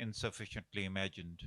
insufficiently imagined।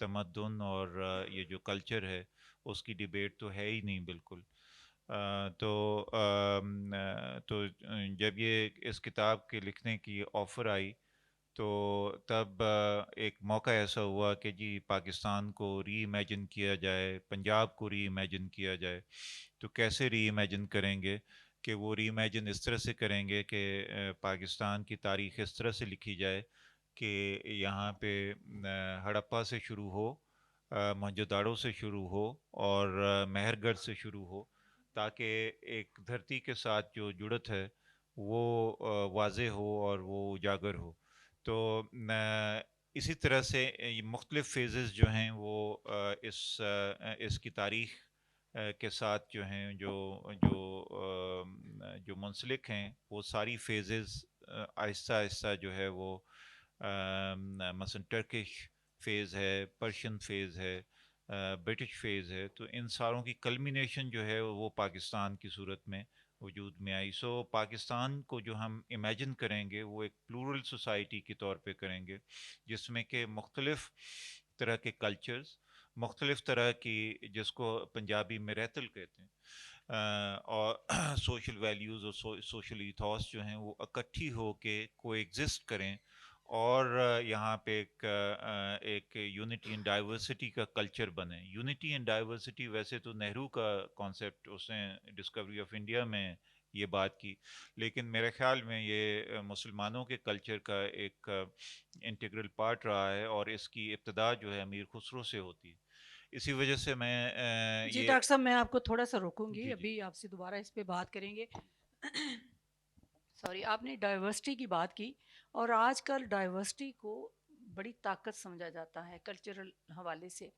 تمدن اور یہ جو کلچر ہے اس کی ڈیبیٹ تو ہے ہی نہیں بالکل. تو جب یہ اس کتاب کے لکھنے کی آفر آئی تو تب ایک موقع ایسا ہوا کہ جی پاکستان کو ری امیجن کیا جائے, پنجاب کو ری امیجن کیا جائے. تو کیسے ری امیجن کریں گے کہ وہ ری امیجن اس طرح سے کریں گے کہ پاکستان کی تاریخ اس طرح سے لکھی جائے کہ یہاں پہ ہڑپا سے شروع ہو, موہنجو داڑو سے شروع ہو اور مہر گڑھ سے شروع ہو, تاکہ ایک دھرتی کے ساتھ جو جڑت ہے وہ واضح ہو اور وہ اجاگر ہو. تو اسی طرح سے یہ مختلف فیزز جو ہیں وہ اس کی تاریخ کے ساتھ جو ہیں جو منسلک ہیں, وہ ساری فیزز آہستہ آہستہ جو ہے وہ مثلا ٹرکش فیز ہے, پرشین فیز ہے, برٹش فیز ہے, تو ان ساروں کی کلمینیشن جو ہے وہ پاکستان کی صورت میں وجود میں آئی. سو پاکستان کو جو ہم امیجن کریں گے وہ ایک پلورل سوسائٹی کے طور پہ کریں گے, جس میں کہ مختلف طرح کے کلچرز, مختلف طرح کی, جس کو پنجابی میں ریتل کہتے ہیں, اور سوشل ویلیوز اور سوشل ایتھوس جو ہیں وہ اکٹھی ہو کے کو ایگزسٹ کریں, اور یہاں پہ ایک یونٹی اینڈ ڈائیورسٹی کا کلچر بنے. یونٹی اینڈ ڈائیورسٹی ویسے تو نہرو کا کانسیپٹ, اس نے ڈسکوری آف انڈیا میں یہ بات کی, لیکن میرے خیال میں یہ مسلمانوں کے کلچر کا ایک انٹیگرل پارٹ رہا ہے, اور اس کی ابتدا جو ہے امیر خسرو سے ہوتی ہے. اسی وجہ سے میں جی یہ ڈاکٹر صاحب میں آپ کو تھوڑا سا روکوں گی, جی جی ابھی آپ سے دوبارہ اس پہ بات کریں گے. سوری, آپ نے ڈائیورسٹی کی بات کی, اور آج کل ڈائیورسٹی کو بڑی طاقت سمجھا جاتا ہے کلچرل حوالے سے,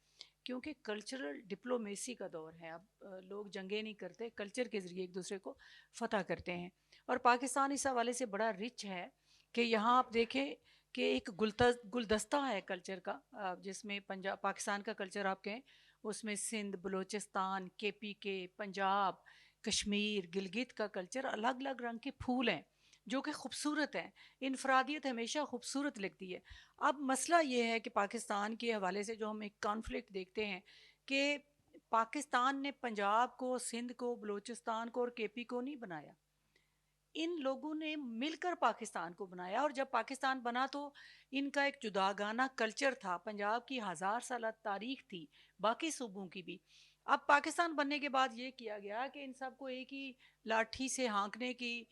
کیونکہ کلچرل ڈپلومیسی کا دور ہے. اب لوگ جنگیں نہیں کرتے, کلچر کے ذریعے ایک دوسرے کو فتح کرتے ہیں. اور پاکستان اس حوالے سے بڑا رچ ہے کہ یہاں آپ دیکھیں کہ ایک گلدستہ ہے کلچر کا, جس میں پاکستان کا کلچر آپ کہیں, اس میں سندھ, بلوچستان, کے پنجاب, کشمیر, گلگت کا کلچر, الگ الگ رنگ کے پھول ہیں جو کہ خوبصورت ہیں. انفرادیت ہمیشہ خوبصورت لگتی ہے. اب مسئلہ یہ ہے کہ پاکستان کے حوالے سے جو ہم ایک کانفلکٹ دیکھتے ہیں کہ پاکستان نے پنجاب کو, سندھ کو, بلوچستان کو اور کے پی کو نہیں بنایا, ان لوگوں نے مل کر پاکستان کو بنایا. اور جب پاکستان بنا تو ان کا ایک جداگانہ کلچر تھا, پنجاب کی 1000 سالہ تاریخ تھی, باقی صوبوں کی بھی. اب پاکستان بننے کے بعد یہ کیا گیا کہ ان سب کو ایک ہی لاٹھی سے ہانکنے کی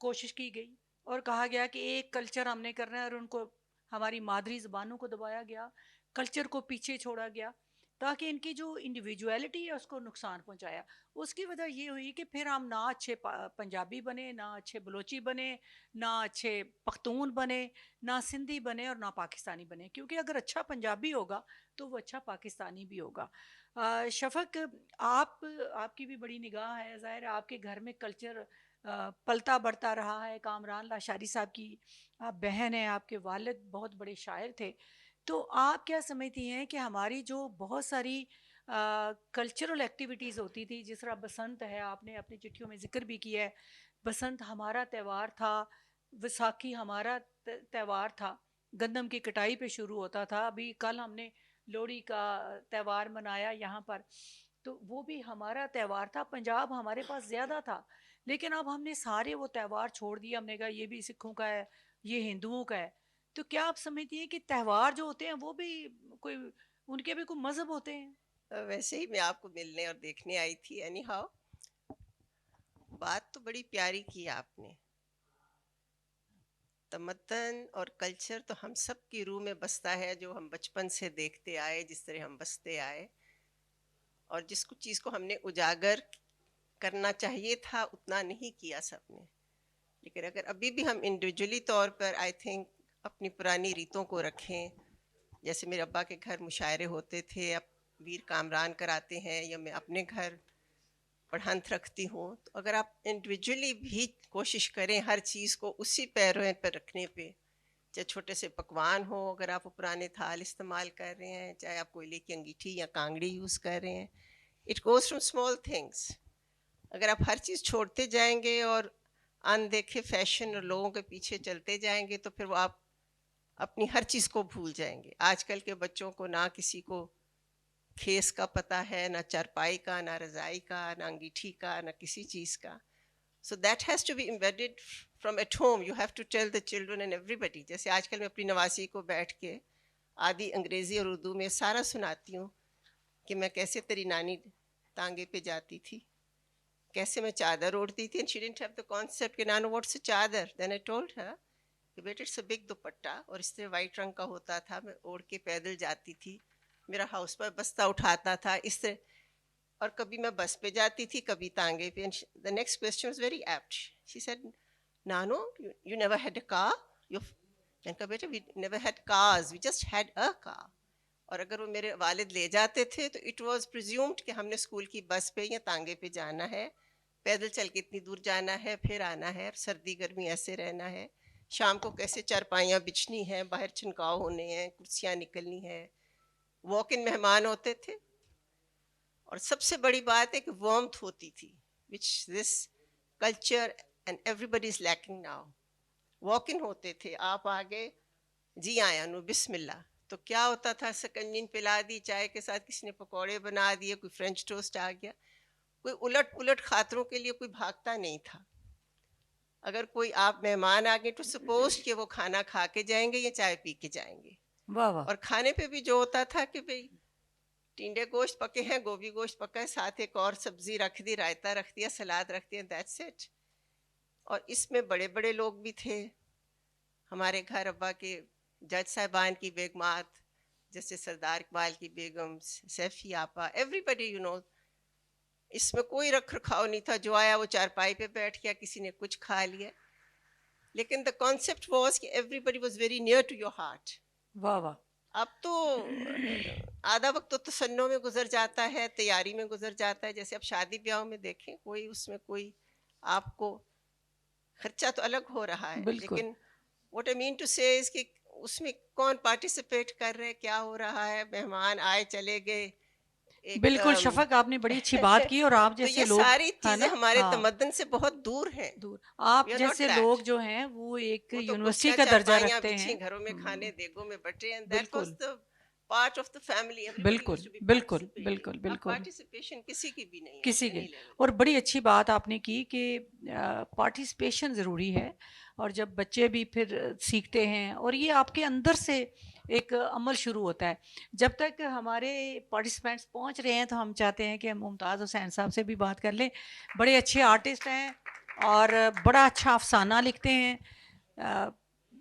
کوشش کی گئی, اور کہا گیا کہ ایک کلچر ہم نے کرنا ہے, اور ان کو ہماری مادری زبانوں کو دبایا گیا, کلچر کو پیچھے چھوڑا گیا, تاکہ ان کی جو انڈیویجویلٹی ہے اس کو نقصان پہنچایا. اس کی وجہ یہ ہوئی کہ پھر ہم نہ اچھے پنجابی بنے, نہ اچھے بلوچی بنے, نہ اچھے پختون بنے, نہ سندھی بنے, اور نہ پاکستانی بنے. کیونکہ اگر اچھا پنجابی ہوگا تو وہ اچھا پاکستانی بھی ہوگا. شفق, آپ کی بھی بڑی نگاہ ہے, ظاہر ہے آپ کے گھر میں کلچر پلتا بڑھتا رہا ہے. کامران لاشاری صاحب کی آپ بہن ہیں, آپ کے والد بہت بڑے شاعر تھے. تو آپ کیا سمجھتی ہیں کہ ہماری جو بہت ساری کلچرل ایکٹیویٹیز ہوتی تھی, جس طرح بسنت ہے, آپ نے اپنی چٹھیوں میں ذکر بھی کیا ہے, بسنت ہمارا تہوار تھا, وساکھی ہمارا تہوار تھا, گندم کی کٹائی پہ شروع ہوتا تھا. ابھی کل ہم نے لوہڑی کا تہوار منایا یہاں پر, تو وہ بھی ہمارا تہوار تھا. پنجاب ہمارے پاس زیادہ تھا, لیکن اب ہم نے سارے وہ تہوار چھوڑ دیا. ہم نے کہا یہ بھی سکھوں کا ہے, یہ ہندوؤں کا ہے. تو کیا آپ سمجھتی ہیں کہ تہوار جو ہوتے ہیں وہ بھی کوئی, ان کے بھی کوئی مذہب ہوتے ہیں؟ ویسے ہی میں آپ کو ملنے اور دیکھنے آئی تھی. اینی ہاؤ, بات تو بڑی پیاری کی آپ نے. تمدن اور کلچر تو ہم سب کی روح میں بستا ہے, جو ہم بچپن سے دیکھتے آئے, جس طرح ہم بستے آئے, اور جس چیز کو ہم نے اجاگر کرنا چاہیے تھا اتنا نہیں کیا سب نے. لیکن اگر ابھی بھی ہم انڈیویجولی طور پر آئی تھنک اپنی پرانی ریتوں کو رکھیں, جیسے میرے ابا کے گھر مشاعرے ہوتے تھے, اب ویر کامران کراتے ہیں, یا میں اپنے گھر پڑھنت رکھتی ہوں, تو اگر آپ انڈیویجولی بھی کوشش کریں ہر چیز کو اسی پیرویں پر رکھنے پہ, چاہے چھوٹے سے پکوان ہو, اگر آپ وہ پرانے تھال استعمال کر رہے ہیں, چاہے آپ کوئلے کی انگیٹھی یا کانگڑی یوز کر رہے ہیں, it goes from small things. اگر آپ ہر چیز چھوڑتے جائیں گے اور اندیکھے فیشن اور لوگوں کے پیچھے چلتے جائیں گے, تو پھر وہ آپ اپنی ہر چیز کو بھول جائیں گے. آج کل کے بچوں کو نہ کسی کو کھیس کا پتہ ہے, نہ چارپائی کا, نہ رضائی کا, نہ انگیٹھی کا, نہ کسی چیز کا. So that has to be embedded from at home. You have to tell the children and everybody. جیسے آج کل میں اپنی نواسی کو بیٹھ کے آدھی انگریزی اور اردو میں سارا سناتی ہوں کہ میں کیسے تیری نانی تانگے پہ جاتی تھی, کیسے میں چادر اوڑھتی تھی. And she didn't have the concept کہ نانو what's a چادر. Then I told her کہ بیٹا it's a big دوپٹہ, اور اس طرح وائٹ رنگ کا ہوتا تھا, میں اوڑھ کے پیدل جاتی تھی, میرا ہاؤس پر بستہ اٹھاتا تھا اس طرح, اور کبھی میں بس پہ جاتی تھی, کبھی تانگے پہ. The next question was very apt. She said, Nano, you never had a car? میں نے کہا بیٹا we never had cars, we just had a car. اور اگر وہ میرے والد لے جاتے تھے تو اٹ واز پریزیومڈ کہ ہم نے اسکول کی بس پہ یا تانگے پہ جانا ہے, پیدل چل کے اتنی دور جانا ہے, پھر آنا ہے, سردی گرمی ایسے رہنا ہے, شام کو کیسے چارپائیاں بچھنی ہیں, باہر چھنکاؤ ہونے ہیں, کرسیاں نکلنی ہیں, واک ان مہمان ہوتے تھے. اور سب سے بڑی بات ہے کہ وارمتھ ہوتی تھی, which this culture and everybody is lacking now. Walk in ہوتے تھے, آپ آگے, جی آیا نو بسم اللہ. تو کیا ہوتا تھا, سکنجین پلا دی, چائے کے ساتھ کسی نے پکوڑے بنا دیے, کوئی فرینچ ٹوسٹ آ گیا, کوئی الٹ خاطروں کے لیے کوئی بھاگتا نہیں تھا. اگر کوئی آپ مہمان آ گئے تو سپوز کہ وہ کھانا کھا کے جائیں گے یا چائے پی کے جائیں گے. واہ واہ. اور کھانے پہ بھی جو ہوتا تھا کہ بھئی ٹینڈے گوشت پکے ہیں, گوبھی گوشت پکا ہے, ساتھ ایک اور سبزی رکھ دی, رائتا رکھ دیا, سلاد رکھ دیا, دیٹس اٹ. اور اس میں بڑے بڑے لوگ بھی تھے. ہمارے گھر ابا کے جج صاحبان کی بیگمات, جیسے سردار اقبال کی بیگم, سیفی آپا, ایوری بڈی یو نو. اس میں کوئی رکھ رکھاؤ نہیں تھا, جو آیا وہ چارپائی پہ بیٹھ گیا, کسی نے کچھ کھا لیا. لیکن دا کانسیپٹ واز کہ everybody was very near to your heart. واہ واہ. اب تو آدھا وقت تو تسنوں میں گزر جاتا ہے, تیاری میں گزر جاتا ہے. جیسے اب شادی بیاہوں میں دیکھیں, کوئی اس میں کوئی آپ کو خرچہ تو الگ ہو رہا ہے, لیکن واٹ آئی مین ٹو سے از کہ اس میں کون پارٹیسپیٹ کر رہے, کیا ہو رہا ہے, مہمان آئے چلے گئے. بالکل شفق, آپ نے بڑی اچھی بات کی. اور آپ تو جیسے یہ لوگ ساری چیزیں ہمارے تمدن سے بہت دور ہیں. آپ جیسے لوگ جو ہیں وہ ایک یونیورسٹی کا درجہ رکھتے ہیں, گھروں میں کھانے دیگوں میں بٹے, and that was the part of the family. بالکل بالکل بالکل بالکل. پارٹیسپیشن کسی کی بھی نہیں, کسی کے. اور بڑی اچھی بات آپ نے کی کہ پارٹیسپیشن ضروری ہے, اور جب بچے بھی پھر سیکھتے ہیں, اور یہ آپ کے اندر سے ایک عمل شروع ہوتا ہے. جب تک ہمارے پارٹیسپینٹس پہنچ رہے ہیں تو ہم چاہتے ہیں کہ ممتاز حسین صاحب سے بھی بات کر لیں. بڑے اچھے آرٹسٹ ہیں اور بڑا اچھا افسانہ لکھتے ہیں,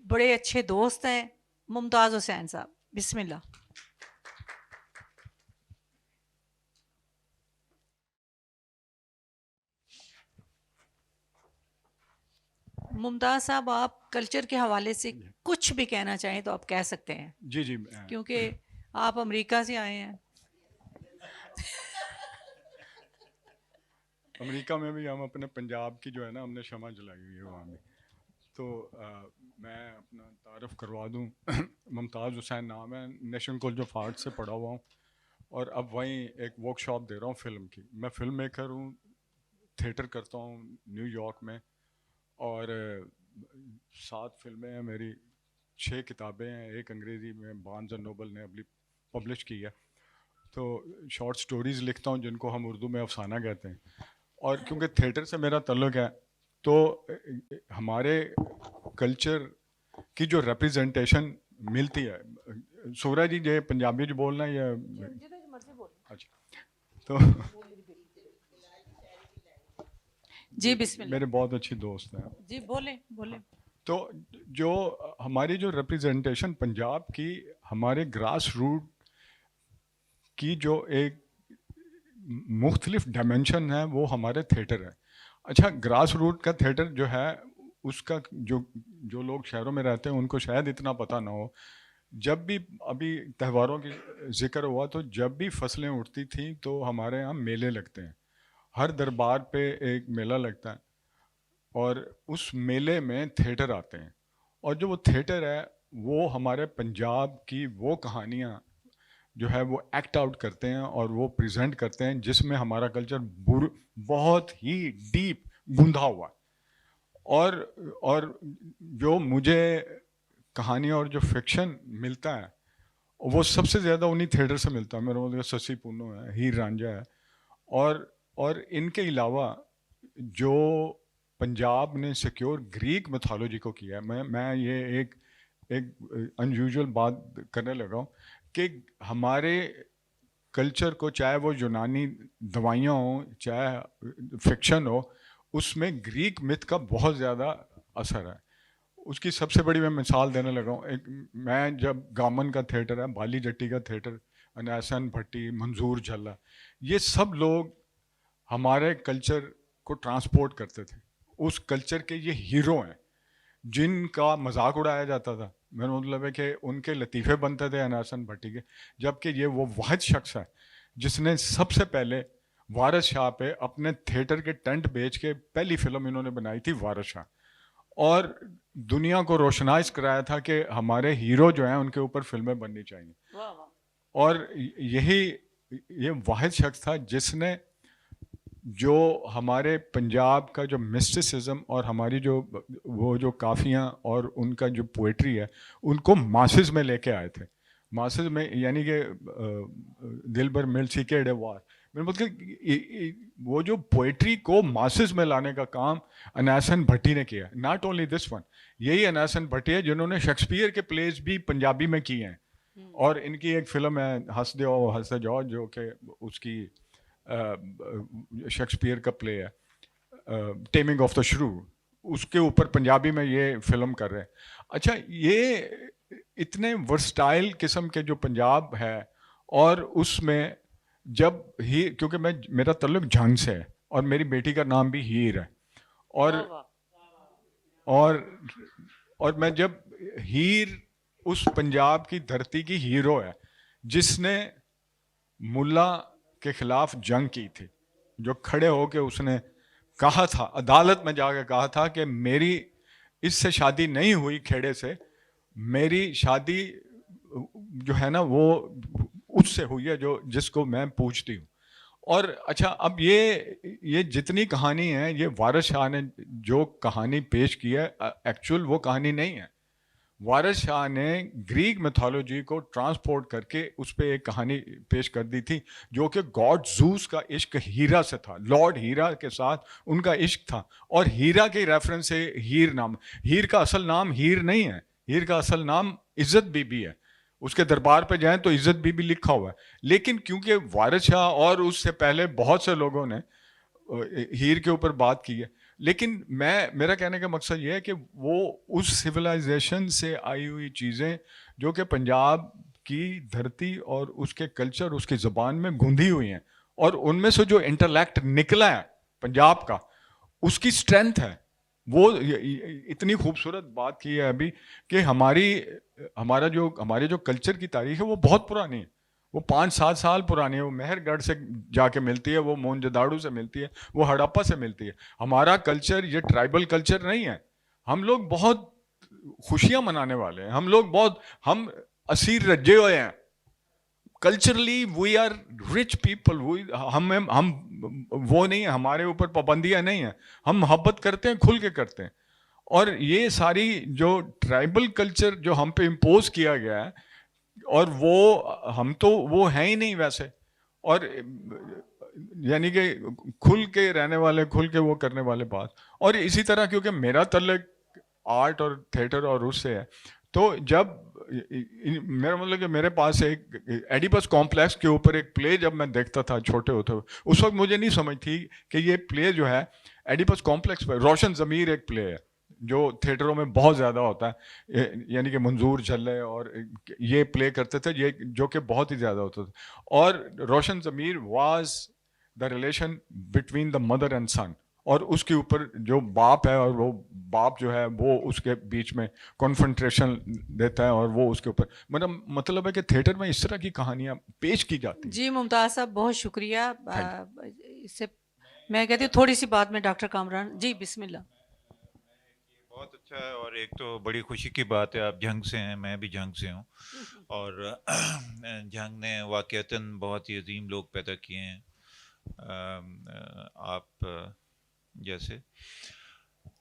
بڑے اچھے دوست ہیں. ممتاز حسین صاحب, بسم اللہ. ممتاز صاحب, آپ کلچر کے حوالے سے کچھ بھی کہنا چاہیں تو آپ کہہ سکتے ہیں. جی کیونکہ آپ امریکہ سے آئے ہیں. امریکہ میں بھی ہم اپنے پنجاب کی جو ہے نا, ہم نے شمع جلائی ہوئی ہے وہاں بھی. تو میں اپنا تعارف کروا دوں, ممتاز حسین نام ہے, نیشنل کالج آف آرٹ سے پڑھا ہوا ہوں, اور اب وہیں ایک ورک شاپ دے رہا ہوں فلم کی. میں فلم میکر ہوں, تھیٹر کرتا ہوں نیو یارک میں, اور 7 فلمیں ہیں میری, 6 کتابیں ہیں, ایک انگریزی میں بارنز اینڈ نوبل نے ابھی پبلش کی ہے. تو شارٹ سٹوریز لکھتا ہوں جن کو ہم اردو میں افسانہ کہتے ہیں. اور کیونکہ تھیٹر سے میرا تعلق ہے تو ہمارے کلچر کی جو ریپرزنٹیشن ملتی ہے. سورا جی یہ پنجابی جو بولنا ہے یا اچھا, تو جی بسم اللہ. میرے بہت اچھی دوست ہیں. جی بولیں بولیں. تو جو ہماری جو ریپرزنٹیشن پنجاب کی, ہمارے گراس روٹ کی جو ایک مختلف ڈائمینشن ہے وہ ہمارے تھیٹر ہے. اچھا, گراس روٹ کا تھیٹر جو ہے اس کا جو لوگ شہروں میں رہتے ہیں ان کو شاید اتنا پتہ نہ ہو. جب بھی ابھی تہواروں کی ذکر ہوا تو جب بھی فصلیں اٹھتی تھیں تو ہمارے یہاں میلے لگتے ہیں. ہر دربار پہ ایک میلہ لگتا ہے اور اس میلے میں تھیٹر آتے ہیں, اور جو وہ تھیٹر ہے وہ ہمارے پنجاب کی وہ کہانیاں جو ہے وہ ایکٹ آؤٹ کرتے ہیں اور وہ پریزنٹ کرتے ہیں جس میں ہمارا کلچر بہت ہی ڈیپ گندھا ہوا ہے. اور جو مجھے کہانی اور جو فکشن ملتا ہے وہ سب سے زیادہ انہی تھیٹر سے ملتا ہے. میرا مطلب سسی پونو ہے, ہیر رانجھا ہے, اور ان کے علاوہ جو پنجاب نے سیکیور گریک میتھالوجی کو کیا ہے, میں یہ ایک انیوژل بات کرنے لگا ہوں کہ ہمارے کلچر کو, چاہے وہ یونانی دوائیاں ہوں چاہے فکشن ہو, اس میں گریک مت کا بہت زیادہ اثر ہے. اس کی سب سے بڑی میں مثال دینے لگا ہوں. میں جب گامن کا تھیٹر ہے, بالی جٹی کا تھیٹر, انیسن بھٹی, منظور جھلا, یہ سب لوگ ہمارے کلچر کو ٹرانسپورٹ کرتے تھے. اس کلچر کے یہ ہیرو ہیں جن کا مذاق اڑایا جاتا تھا. میرا مطلب ہے کہ ان کے لطیفے بنتے تھے انیسن بھٹی کے, جبکہ یہ وہ واحد شخص ہے جس نے سب سے پہلے وارث شاہ پہ اپنے تھیٹر کے ٹینٹ بیچ کے پہلی فلم انہوں نے بنائی تھی وارث شاہ, اور دنیا کو روشنائز کرایا تھا کہ ہمارے ہیرو جو ہیں ان کے اوپر فلمیں بننی چاہیے. اور یہ واحد شخص تھا جس نے جو ہمارے پنجاب کا جو مسٹسزم اور ہماری جو کافیاں اور ان کا جو پوئٹری ہے ان کو ماسز میں لے کے آئے تھے. ماسز میں یعنی کہ دل بھر مل سیکے ڈے وار, میرے مطلب وہ جو پوئٹری کو ماسز میں لانے کا کام انیسن بھٹی نے کیا. ناٹ اونلی دس ون, یہی انیسن بھٹی ہے جنہوں نے شیکسپیئر کے پلیز بھی پنجابی میں کیے ہیں. اور ان کی ایک فلم ہے ہنس دیو ہنس جاؤ, جو کہ اس کی شیکسپیئر کا پلے ہے ٹیمنگ آف دا شرو, اس کے اوپر پنجابی میں یہ فلم کر رہے ہیں. اچھا, یہ اتنے ورسٹائل قسم کے جو پنجاب ہے, اور اس میں جب کیونکہ میرا تعلق جھنگ سے ہے اور میری بیٹی کا نام بھی ہیر ہے, اور میں جب ہیر اس پنجاب کی دھرتی کی ہیرو ہے جس نے ملا کے خلاف جنگ کی تھی, جو کھڑے ہو کے اس نے کہا تھا, عدالت میں جا کے کہا تھا کہ میری اس سے شادی نہیں ہوئی کھیڑے سے, میری شادی جو ہے نا وہ اس سے ہوئی ہے جس کو میں پوچھتی ہوں. اور اچھا, اب یہ جتنی کہانی ہے, یہ وارث شاہ نے جو کہانی پیش کی ہے ایکچوئل وہ کہانی نہیں ہے. وارث شاہ نے گریک میتھالوجی کو ٹرانسپورٹ کر کے اس پہ ایک کہانی پیش کر دی تھی جو کہ گاڈ زوس کا عشق ہیرا سے تھا, لارڈ ہیرا کے ساتھ ان کا عشق تھا, اور ہیرا کے ریفرنس سے ہیر نام. ہیر کا اصل نام ہیر نہیں ہے, ہیر کا اصل نام عزت بی بی ہے. اس کے دربار پہ جائیں تو عزت بی بی لکھا ہوا ہے, لیکن کیونکہ وارث شاہ اور اس سے پہلے بہت سے لوگوں نے ہیر کے اوپر بات کی ہے, لیکن میرا کہنے کا مقصد یہ ہے کہ وہ اس سویلائزیشن سے آئی ہوئی چیزیں جو کہ پنجاب کی دھرتی اور اس کے کلچر اس کی زبان میں گوندھی ہوئی ہیں, اور ان میں سے جو انٹلیکٹ نکلا ہے پنجاب کا اس کی اسٹرینتھ ہے. وہ اتنی خوبصورت بات کی ہے ابھی کہ ہمارے جو کلچر کی تاریخ ہے وہ بہت پرانی ہے, وہ 5-7 سال پرانی ہے. وہ مہر گڑھ سے جا کے ملتی ہے, وہ مونجداڑو سے ملتی ہے, وہ ہڑپا سے ملتی ہے. ہمارا کلچر یہ ٹرائبل کلچر نہیں ہے. ہم لوگ بہت خوشیاں منانے والے ہیں, ہم اسیر رجے ہوئے ہیں. Culturally we are rich people. ہم وہ نہیں ہیں, ہمارے اوپر پابندیاں نہیں ہیں, ہم محبت کرتے ہیں, کھل کے کرتے ہیں. اور یہ ساری جو ٹرائبل کلچر جو ہم پہ امپوز کیا گیا ہے, اور ہم تو وہ ہیں ہی نہیں ویسے, اور یعنی کہ کھل کے رہنے والے, کھل کے وہ کرنے والے بات. اور اسی طرح کیونکہ میرا تعلق آرٹ اور تھیٹر اور اس سے ہے, تو جب میرا مطلب کہ میرے پاس ایک ایڈیپس کمپلیکس کے اوپر ایک پلے جب میں دیکھتا تھا چھوٹے ہوتے ہوئے, اس وقت مجھے نہیں سمجھ تھی کہ یہ پلے جو ہے ایڈیپس کمپلیکس پہ, روشن ضمیر ایک پلے ہے جو تھیٹروں میں بہت زیادہ ہوتا ہے, یعنی کہ منظور جھلے اور یہ پلے کرتے تھے, یہ جو کہ بہت ہی زیادہ ہوتا تھا. اور Roshan Zameer was the relation between the mother and son, اور اس کے اوپر جو باپ ہے, اور وہ باپ جو ہے وہ اس کے بیچ میں کنفرنٹریشن دیتا ہے, اور وہ اس کے اوپر مطلب ہے کہ تھیٹر میں اس طرح کی کہانیاں پیش کی جاتی ہیں. جی ممتاز صاحب بہت شکریہ. اس سے میں کہتی ہوں تھوڑی سی بات میں ڈاکٹر کامران جی بسم اللہ. بہت اچھا ہے, اور ایک تو بڑی خوشی کی بات ہے آپ جھنگ سے ہیں, میں بھی جھنگ سے ہوں, اور جھنگ نے واقعتاً بہت ہی عظیم لوگ پیدا کیے ہیں آپ جیسے.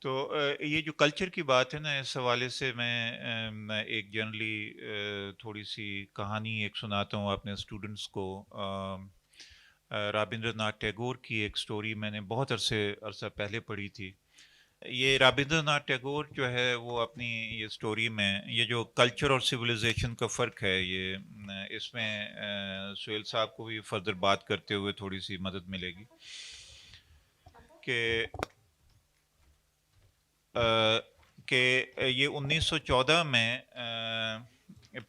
تو یہ جو کلچر کی بات ہے نا، اس حوالے سے میں ایک جنرلی تھوڑی سی کہانی ایک سناتا ہوں اپنے اسٹوڈنٹس کو. رابندر ناتھ ٹیگور کی ایک سٹوری میں نے بہت عرصہ پہلے پڑھی تھی. یہ رابندر ناتھ ٹیگور جو ہے وہ اپنی یہ سٹوری میں یہ جو کلچر اور سویلائزیشن کا فرق ہے، یہ اس میں سہیل صاحب کو بھی فردر بات کرتے ہوئے تھوڑی سی مدد ملے گی کہ یہ 1914 میں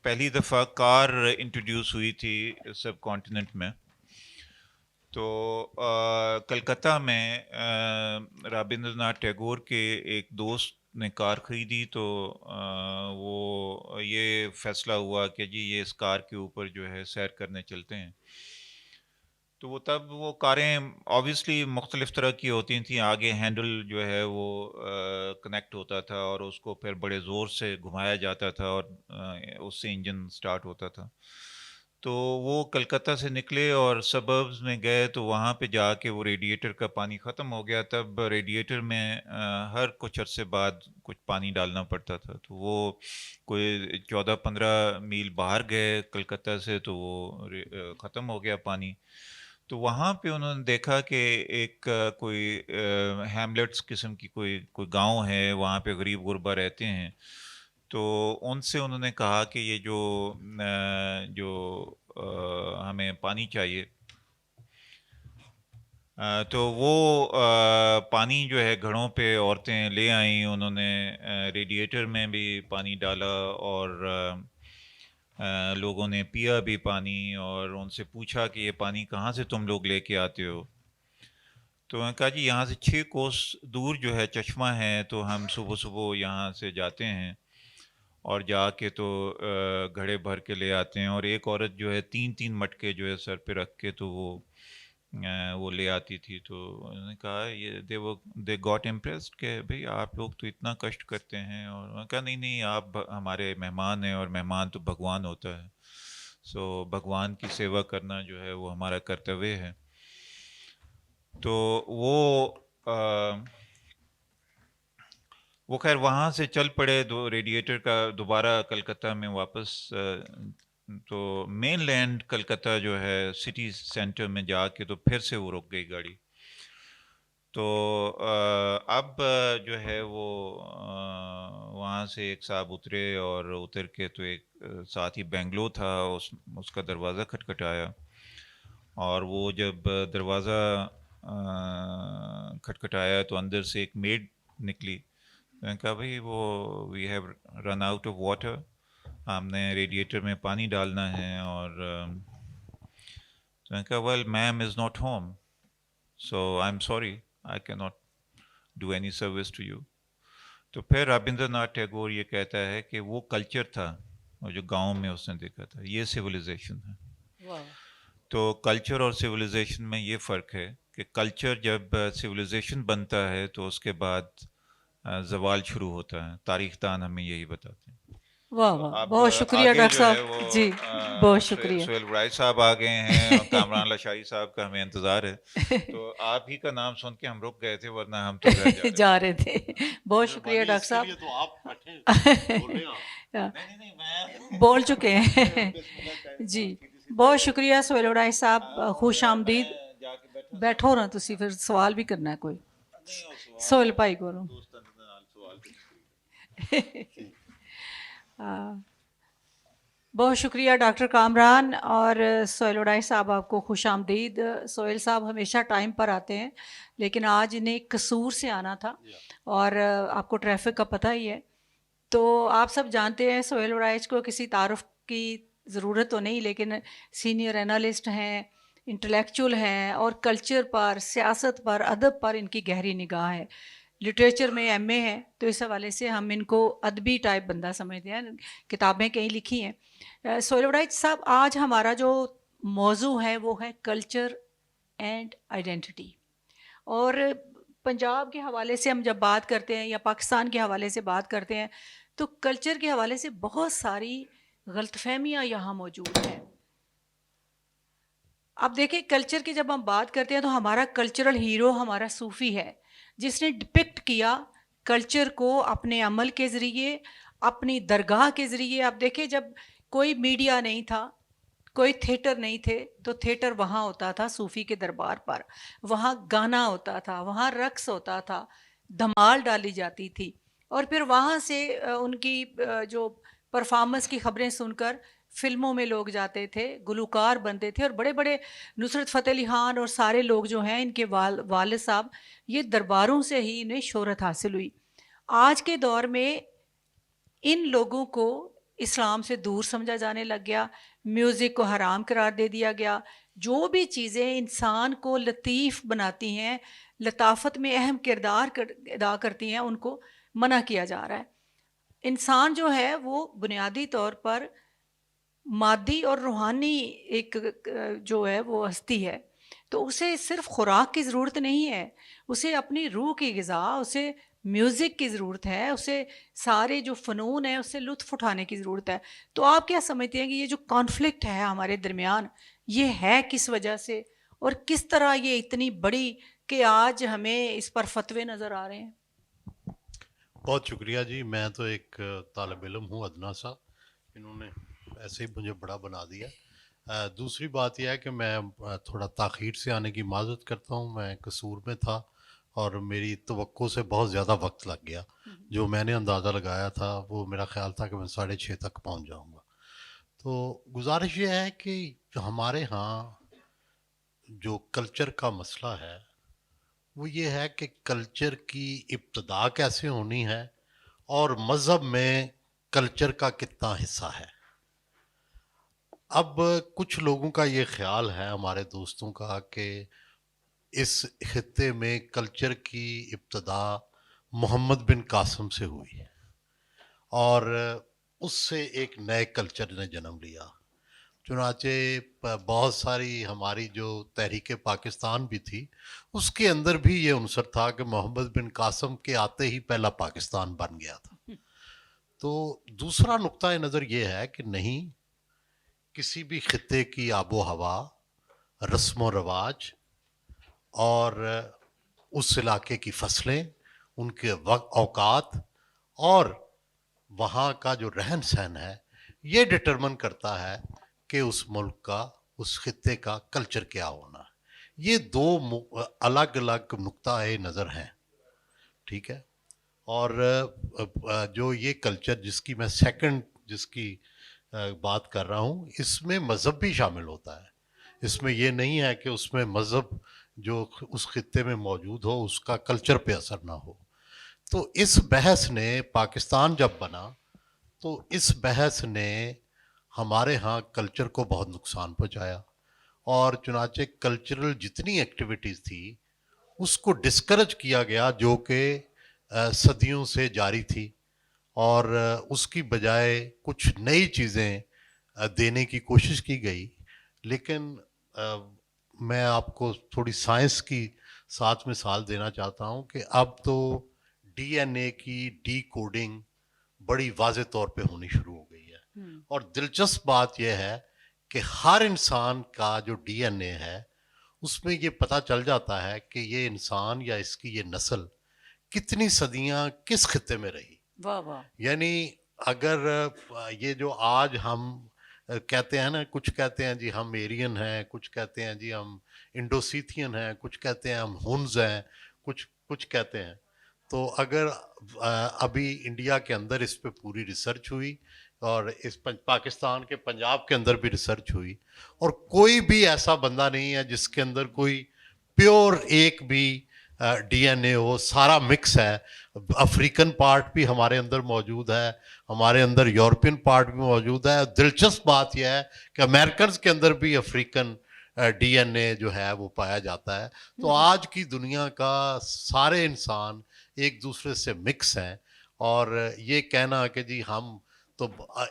پہلی دفعہ کار انٹروڈیوس ہوئی تھی سب کانٹیننٹ میں. تو کلکتہ میں رابندر ناتھ ٹیگور کے ایک دوست نے کار خریدی، تو وہ یہ فیصلہ ہوا کہ جی یہ اس کار کے اوپر جو ہے سیر کرنے چلتے ہیں. تو وہ کاریں آبویسلی مختلف طرح کی ہوتی تھیں. آگے ہینڈل جو ہے وہ کنیکٹ ہوتا تھا اور اس کو پھر بڑے زور سے گھمایا جاتا تھا اور اس سے انجن سٹارٹ ہوتا تھا. تو وہ کلکتہ سے نکلے اور سبربز میں گئے، تو وہاں پہ جا کے وہ ریڈیٹر کا پانی ختم ہو گیا. تب ریڈیٹر میں ہر کچھ عرصے بعد کچھ پانی ڈالنا پڑتا تھا. تو وہ کوئی 14-15 میل باہر گئے کلکتہ سے، تو وہ ختم ہو گیا پانی. تو وہاں پہ انہوں نے دیکھا کہ ایک کوئی ہیملیٹس قسم کی کوئی گاؤں ہے، وہاں پہ غریب غربا رہتے ہیں. تو ان سے انہوں نے کہا کہ یہ جو ہمیں پانی چاہیے. تو وہ پانی جو ہے گھڑوں پہ عورتیں لے آئیں. انہوں نے ریڈیٹر میں بھی پانی ڈالا اور لوگوں نے پیا بھی پانی، اور ان سے پوچھا کہ یہ پانی کہاں سے تم لوگ لے کے آتے ہو؟ تو میں نے کہا جی یہاں سے 6 کوس دور جو ہے چشمہ ہے، تو ہم صبح صبح یہاں سے جاتے ہیں اور جا کے تو گھڑے بھر کے لے آتے ہیں. اور ایک عورت جو ہے 3 مٹکے جو ہے سر پہ رکھ کے تو وہ لے آتی تھی. تو انہوں نے کہا یہ دے گاٹ امپریسڈ کہ بھئی آپ لوگ تو اتنا کشٹ کرتے ہیں. اور انہوں نے کہا نہیں آپ ہمارے مہمان ہیں، اور مہمان تو بھگوان ہوتا ہے. سو بھگوان کی سیوا کرنا جو ہے وہ ہمارا کرتویہ ہے. تو وہ خیر وہاں سے چل پڑے ریڈیٹر کا دوبارہ کلکتہ میں واپس. تو مین لینڈ کلکتہ جو ہے سٹی سینٹر میں جا کے تو پھر سے وہ رک گئی گاڑی. تو اب جو ہے وہ وہاں سے ایک صاحب اترے، اور اتر کے تو ایک ساتھ ہی بنگلو تھا، اس کا دروازہ کھٹکھٹایا. اور وہ جب دروازہ کھٹکھٹایا تو اندر سے ایک میڈ نکلی. میں نے کہا بھئی وہ we have run out of water, ہم نے ریڈیٹر میں پانی ڈالنا ہے. اور میں نے کہا well ma'am is not home, so I am sorry I can not do any service to you. تو پھر رابندر ناتھ ٹیگور یہ کہتا ہے کہ وہ کلچر تھا، اور جو گاؤں میں اس نے دیکھا تھا، یہ سویلائزیشن ہے. تو کلچر اور سویلائزیشن میں یہ فرق ہے کہ کلچر جب سویلائزیشن بنتا ہے تو اس کے بعد زوال شروع ہوتا ہے. تاریخ دان ہمیں یہی بتاتے ہیں. واہ واہ، بہت شکریہ ڈاکٹر صاحب. جی بہت شکریہ. سہیل برائے صاحب آ گئے ہیں، اور کامران لاشاری صاحب کا ہمیں انتظار ہے. تو آپ ہی کا نام سن کے ہم رک گئے تھے، ورنہ ہم تو گھر جا رہے تھے. بہت شکریہ ڈاکٹر صاحب. بول چکے ہیں. جی بہت شکریہ سہیل برائے صاحب، خوش آمدید. بیٹھو نا تسی، پھر سوال بھی کرنا ہے کوئی سہیل بھائی کو. بہت شکریہ ڈاکٹر کامران اور سہیل وڈائی صاحب، آپ کو خوش آمدید. سہیل صاحب ہمیشہ ٹائم پر آتے ہیں، لیکن آج انہیں قصور سے آنا تھا، اور آپ کو ٹریفک کا پتہ ہی ہے. تو آپ سب جانتے ہیں سہیل وڈائچ کو کسی تعارف کی ضرورت تو نہیں، لیکن سینئر انالسٹ ہیں، انٹلیکچول ہیں، اور کلچر پر، سیاست پر، ادب پر ان کی گہری نگاہ ہے. لٹریچر میں ایم اے ہے، تو اس حوالے سے ہم ان کو ادبی ٹائپ بندہ سمجھتے ہیں. کتابیں کئی لکھی ہیں. سہیل وڈائچ صاحب، آج ہمارا جو موضوع ہے وہ ہے کلچر اینڈ آئیڈینٹی. اور پنجاب کے حوالے سے ہم جب بات کرتے ہیں یا پاکستان کے حوالے سے بات کرتے ہیں تو کلچر کے حوالے سے بہت ساری غلط فہمیاں یہاں موجود ہیں. اب دیکھیں کلچر کی جب ہم بات کرتے ہیں تو ہمارا کلچرل ہیرو ہمارا صوفی ہے، جس نے ڈپکٹ کیا کلچر کو اپنے عمل کے ذریعے، اپنی درگاہ کے ذریعے. آپ دیکھیں جب کوئی میڈیا نہیں تھا، کوئی تھیٹر نہیں تھے، تو تھیٹر وہاں ہوتا تھا صوفی کے دربار پر، وہاں گانا ہوتا تھا، وہاں رقص ہوتا تھا، دھمال ڈالی جاتی تھی، اور پھر وہاں سے ان کی جو پرفارمنس کی خبریں سن کر فلموں میں لوگ جاتے تھے، گلوکار بنتے تھے، اور بڑے بڑے نصرت فتح علی خان اور سارے لوگ جو ہیں ان کے والد صاحب، یہ درباروں سے ہی انہیں شہرت حاصل ہوئی. آج کے دور میں ان لوگوں کو اسلام سے دور سمجھا جانے لگ گیا، میوزک کو حرام قرار دے دیا گیا. جو بھی چیزیں انسان کو لطیف بناتی ہیں، لطافت میں اہم کردار ادا کرتی ہیں، ان کو منع کیا جا رہا ہے. انسان جو ہے وہ بنیادی طور پر مادی اور روحانی ایک جو ہے وہ ہستی ہے، تو اسے صرف خوراک کی ضرورت نہیں ہے، اسے اپنی روح کی غذا، اسے میوزک کی ضرورت ہے، اسے سارے جو فنون ہیں اس سے لطف اٹھانے کی ضرورت ہے. تو آپ کیا سمجھتے ہیں کہ یہ جو کانفلکٹ ہے ہمارے درمیان، یہ ہے کس وجہ سے، اور کس طرح یہ اتنی بڑی کہ آج ہمیں اس پر فتوے نظر آ رہے ہیں؟ بہت شکریہ جی. میں تو ایک طالب علم ہوں ادنا سا، انہوں نے ایسے ہی مجھے بڑا بنا دیا. دوسری بات یہ ہے کہ میں تھوڑا تاخیر سے آنے کی معذرت کرتا ہوں. میں قصور میں تھا اور میری توقع سے بہت زیادہ وقت لگ گیا. جو میں نے اندازہ لگایا تھا وہ میرا خیال تھا کہ میں 6:30 تک پہنچ جاؤں گا. تو گزارش یہ ہے کہ ہمارے ہاں جو کلچر کا مسئلہ ہے وہ یہ ہے کہ کلچر کی ابتدا کیسے ہونی ہے اور مذہب میں کلچر کا کتنا حصہ ہے. اب کچھ لوگوں کا یہ خیال ہے، ہمارے دوستوں کا، کہ اس خطے میں کلچر کی ابتدا محمد بن قاسم سے ہوئی اور اس سے ایک نئے کلچر نے جنم لیا. چنانچہ بہت ساری ہماری جو تحریک پاکستان بھی تھی اس کے اندر بھی یہ عنصر تھا کہ محمد بن قاسم کے آتے ہی پہلا پاکستان بن گیا تھا. تو دوسرا نقطہ نظر یہ ہے کہ نہیں، کسی بھی خطے کی آب و ہوا، رسم و رواج اور اس علاقے کی فصلیں، ان کے اوقات اور وہاں کا جو رہن سہن ہے، یہ ڈٹرمن کرتا ہے کہ اس ملک کا، اس خطے کا کلچر کیا ہونا ہے. یہ دو الگ الگ نقطہ نظر ہیں، ٹھیک ہے. اور جو یہ کلچر جس کی میں جس کی بات کر رہا ہوں، اس میں مذہب بھی شامل ہوتا ہے. اس میں یہ نہیں ہے کہ اس میں مذہب جو اس خطے میں موجود ہو اس کا کلچر پہ اثر نہ ہو. تو اس بحث نے، پاکستان جب بنا تو اس بحث نے ہمارے ہاں کلچر کو بہت نقصان پہنچایا، اور چنانچہ کلچرل جتنی ایکٹیویٹیز تھی اس کو ڈسکریج کیا گیا، جو کہ صدیوں سے جاری تھی، اور اس کی بجائے کچھ نئی چیزیں دینے کی کوشش کی گئی. لیکن میں آپ کو تھوڑی سائنس کی ساتھ مثال دینا چاہتا ہوں کہ اب تو ڈی این اے کی ڈی کوڈنگ بڑی واضح طور پہ ہونی شروع ہو گئی ہے. اور دلچسپ بات یہ ہے کہ ہر انسان کا جو ڈی این اے ہے اس میں یہ پتہ چل جاتا ہے کہ یہ انسان یا اس کی یہ نسل کتنی صدیاں کس خطے میں رہی. واہ واہ. یعنی اگر یہ جو آج ہم کہتے ہیں نا، کچھ کہتے ہیں جی ہم ایرین ہیں، کچھ کہتے ہیں جی ہم انڈوسیتھین ہیں، کچھ کہتے ہیں ہم ہنز ہیں، کچھ کہتے ہیں. تو اگر ابھی انڈیا کے اندر اس پہ پوری ریسرچ ہوئی، اور اس پاکستان کے پنجاب کے اندر بھی ریسرچ ہوئی، اور کوئی بھی ایسا بندہ نہیں ہے جس کے اندر کوئی پیور ایک بھی ڈی این اے ہو. سارا مکس ہے. افریقن پارٹ بھی ہمارے اندر موجود ہے، ہمارے اندر یورپین پارٹ بھی موجود ہے. دلچسپ بات یہ ہے کہ امریکنز کے اندر بھی افریقن ڈی این اے جو ہے وہ پایا جاتا ہے. تو آج کی دنیا کا سارے انسان ایک دوسرے سے مکس ہیں، اور یہ کہنا کہ جی ہم تو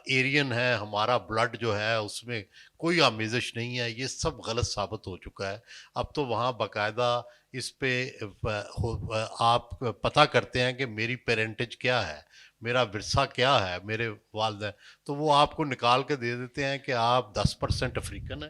ایرین ہے، ہمارا بلڈ جو ہے اس میں کوئی آمیزش نہیں ہے، یہ سب غلط ثابت ہو چکا ہے. اب تو وہاں باقاعدہ اس پہ آپ پتہ کرتے ہیں کہ میری پیرنٹیج کیا ہے، میرا ورثہ کیا ہے، میرے والدین، تو وہ آپ کو نکال کے دے دیتے ہیں کہ آپ 10% افریقن ہیں،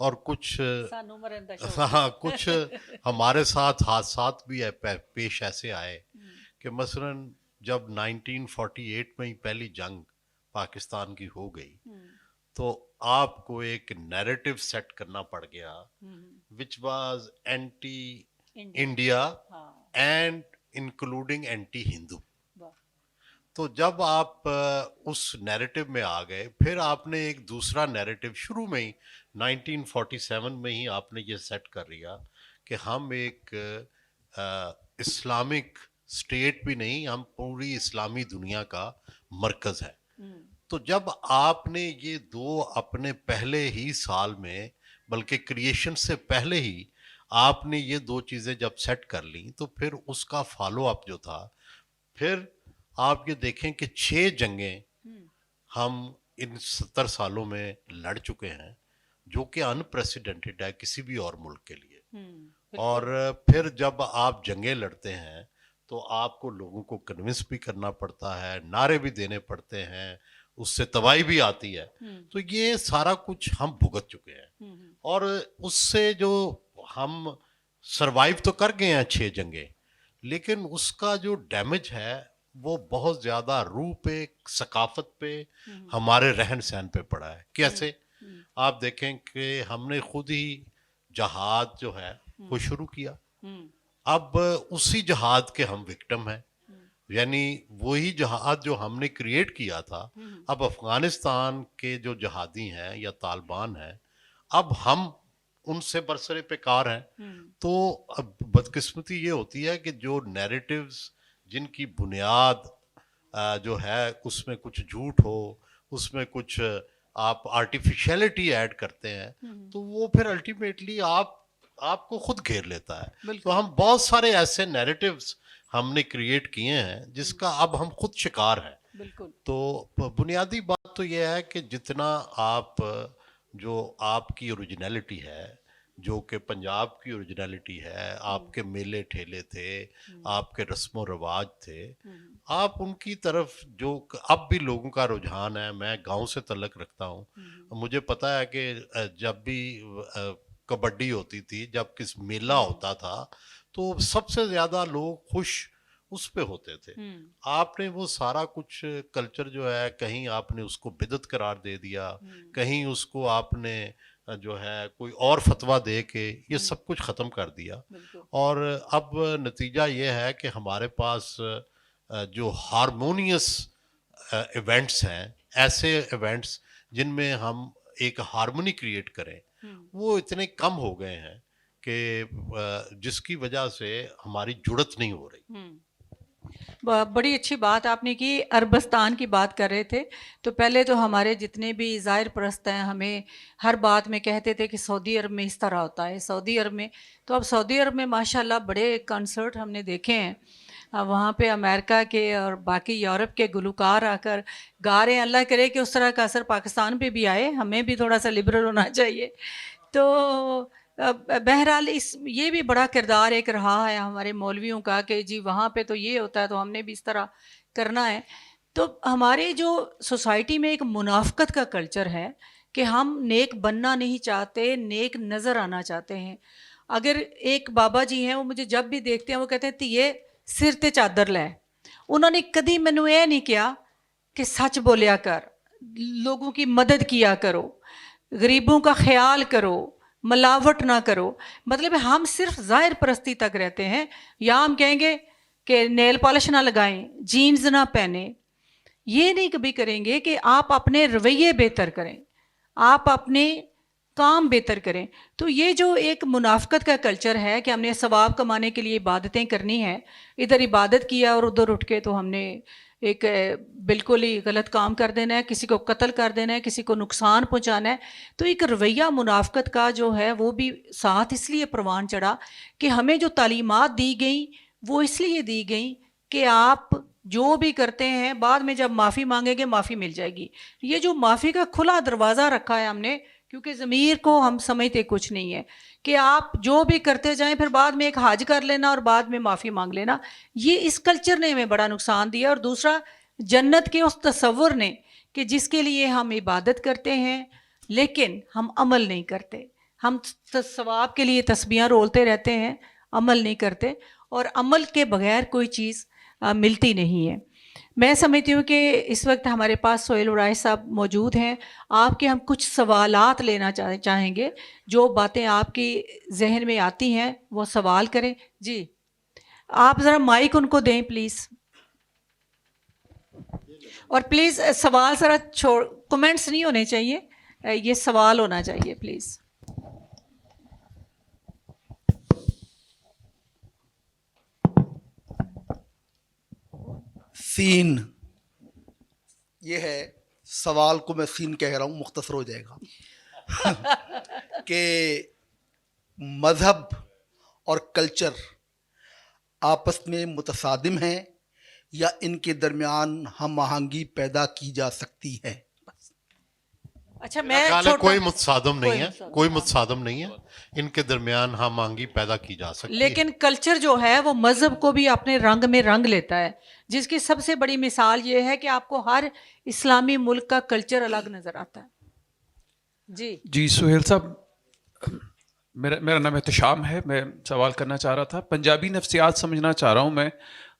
اور کچھ سانو مرن دا شوق ہاں کچھ ہمارے ساتھ حادثات بھی پیش ایسے آئے کہ مثلاً جب 1948 میں ہی پہلی جنگ پاکستان کی ہو گئی تو آپ کو ایک نیریٹو سیٹ کرنا پڑ گیا which was anti India and including anti Hindu. تو جب آپ اس نیریٹو میں آ گئے پھر آپ نے ایک دوسرا نیریٹو شروع میں ہی 1947 میں ہی آپ نے یہ سیٹ کر لیا کہ ہم ایک اسلامک اسٹیٹ بھی نہیں، ہم پوری اسلامی دنیا کا مرکز ہے. تو جب آپ نے یہ دو اپنے پہلے ہی سال میں، بلکہ کریشن سے پہلے ہی آپ نے یہ دو چیزیں جب سیٹ کر لیں تو پھر اس کا فالو اپ جو تھا، پھر آپ یہ دیکھیں کہ 6 جنگیں ہم ان 70 سالوں میں لڑ چکے ہیں، جو کہ انپریسیڈنٹڈ ہے کسی بھی اور ملک کے لیے. اور پھر جب آپ جنگیں لڑتے ہیں تو آپ کو لوگوں کو کنونس بھی کرنا پڑتا ہے، نعرے بھی دینے پڑتے ہیں، اس سے تباہی بھی آتی ہے. تو یہ سارا کچھ ہم بھگت چکے ہیں، اور اس سے جو ہم سروائیو تو کر گئے ہیں 6 جنگیں، لیکن اس کا جو ڈیمیج ہے وہ بہت زیادہ روح پہ، ثقافت پہ، ہمارے رہن سہن پہ پڑا ہے. کیسے؟ آپ دیکھیں کہ ہم نے خود ہی جہاد جو ہے وہ شروع کیا، اب اسی جہاد کے ہم وکٹم ہیں. یعنی وہی جہاد جو ہم نے کریٹ کیا تھا، اب افغانستان کے جو جہادی ہیں یا طالبان ہیں، اب ہم ان سے برسرے پہ کار ہیں. تو اب بدقسمتی یہ ہوتی ہے کہ جو نیریٹیوز جن کی بنیاد جو ہے اس میں کچھ جھوٹ ہو، اس میں کچھ آپ آرٹیفیشیلٹی ایڈ کرتے ہیں، تو وہ پھر الٹیمیٹلی آپ کو خود گھیر لیتا ہے. تو ہم بہت سارے ایسے نیریٹیوز ہم نے کریٹ کیے ہیں جس کا اب ہم خود شکار ہیں. تو بنیادی بات تو یہ ہے کہ جتنا آپ جو آپ کی اوریجنلٹی ہے، جو کہ پنجاب کی اوریجنلٹی ہے، آپ کے میلے ٹھیلے تھے، آپ کے رسم و رواج تھے، آپ ان کی طرف جو اب بھی لوگوں کا رجحان ہے. میں گاؤں سے تعلق رکھتا ہوں، مجھے پتہ ہے کہ جب بھی کبڈی ہوتی تھی، جب کس میلہ ہوتا تھا، تو سب سے زیادہ لوگ خوش اس پہ ہوتے تھے. آپ نے وہ سارا کچھ کلچر جو ہے، کہیں آپ نے اس کو بدعت قرار دے دیا، کہیں اس کو آپ نے جو ہے کوئی اور فتویٰ دے کے یہ سب کچھ ختم کر دیا. اور اب نتیجہ یہ ہے کہ ہمارے پاس جو ہارمونیس ایونٹس ہیں، ایسے ایونٹس جن میں ہم ایک ہارمونی کریٹ کریں، وہ اتنے کم ہو گئے ہیں کہ جس کی وجہ سے ہماری جڑت نہیں ہو رہی. بڑی اچھی بات آپ نے کی. عربستان کی بات کر رہے تھے تو پہلے تو ہمارے جتنے بھی ظاہر پرست ہیں ہمیں ہر بات میں کہتے تھے کہ سعودی عرب میں اس طرح ہوتا ہے، سعودی عرب میں. تو اب سعودی عرب میں ماشاءاللہ بڑے کنسرٹ ہم نے دیکھے ہیں، وہاں پہ امریکہ کے اور باقی یورپ کے گلوکار آ کر گا رہے ہیں. اللہ کرے کہ اس طرح کا اثر پاکستان پہ بھی آئے، ہمیں بھی تھوڑا سا لبرل ہونا چاہیے. تو بہرحال یہ بھی بڑا کردار ایک رہا ہے ہمارے مولویوں کا کہ جی وہاں پہ تو یہ ہوتا ہے تو ہم نے بھی اس طرح کرنا ہے. تو ہمارے جو سوسائٹی میں ایک منافقت کا کلچر ہے کہ ہم نیک بننا نہیں چاہتے، نیک نظر آنا چاہتے ہیں. اگر ایک بابا جی ہیں، وہ مجھے جب بھی دیکھتے ہیں وہ کہتے ہیں یہ سر تے چادر لے. انہوں نے کدی مینوں یہ نہیں کیا کہ سچ بولیا کر، لوگوں کی مدد کیا کرو، غریبوں کا خیال کرو، ملاوٹ نہ کرو. مطلب ہم صرف ظاہر پرستی تک رہتے ہیں، یا ہم کہیں گے کہ نیل پالش نہ لگائیں، جینز نہ پہنیں. یہ نہیں کبھی کریں گے کہ آپ اپنے رویے بہتر کریں، آپ اپنے کام بہتر کریں. تو یہ جو ایک منافقت کا کلچر ہے کہ ہم نے ثواب کمانے کے لیے عبادتیں کرنی ہیں، ادھر عبادت کیا اور ادھر اٹھ کے تو ہم نے ایک بالکل ہی غلط کام کر دینا ہے، کسی کو قتل کر دینا ہے، کسی کو نقصان پہنچانا ہے. تو ایک رویہ منافقت کا جو ہے وہ بھی ساتھ اس لیے پروان چڑھا کہ ہمیں جو تعلیمات دی گئیں وہ اس لیے دی گئیں کہ آپ جو بھی کرتے ہیں بعد میں جب معافی مانگیں گے معافی مل جائے گی. یہ جو معافی کا کھلا دروازہ رکھا ہے ہم نے، کیونکہ ضمیر کو ہم سمجھتے کچھ نہیں ہے کہ آپ جو بھی کرتے جائیں پھر بعد میں ایک حج کر لینا اور بعد میں معافی مانگ لینا. یہ اس کلچر نے ہمیں بڑا نقصان دیا. اور دوسرا جنت کے اس تصور نے کہ جس کے لیے ہم عبادت کرتے ہیں لیکن ہم عمل نہیں کرتے. ہم ثواب کے لیے تسبیحاں رولتے رہتے ہیں, عمل نہیں کرتے, اور عمل کے بغیر کوئی چیز ملتی نہیں ہے. میں سمجھتی ہوں کہ اس وقت ہمارے پاس سہیل ارائش صاحب موجود ہیں. آپ کے ہم کچھ سوالات لینا چاہیں گے, جو باتیں آپ کی ذہن میں آتی ہیں وہ سوال کریں. جی آپ ذرا مائک ان کو دیں پلیز, اور پلیز سوال ذرا کمنٹس نہیں ہونے چاہیے, یہ سوال ہونا چاہیے پلیز. سین یہ ہے, سوال کو میں سین کہہ رہا ہوں, مختصر ہو جائے گا کہ مذہب اور کلچر آپس میں متصادم ہیں یا ان کے درمیان ہم آہنگی پیدا کی جا سکتی ہے؟ اچھا میرا خیال ہے کوئی متصادم نہیں ہے, کوئی کوئی متصادم نہیں ہے, ان کے درمیان ہم آہنگی پیدا کی جا سکتی ہے. لیکن کلچر جو ہے وہ مذہب کو بھی اپنے رنگ میں رنگ لیتا ہے, جس کی سب سے بڑی مثال یہ ہے کہ آپ کو ہر اسلامی ملک کا کلچر الگ نظر آتا ہے. جی سہیل صاحب, میرا نام احتشام ہے. میں سوال کرنا چاہ رہا تھا, پنجابی نفسیات سمجھنا چاہ رہا ہوں میں.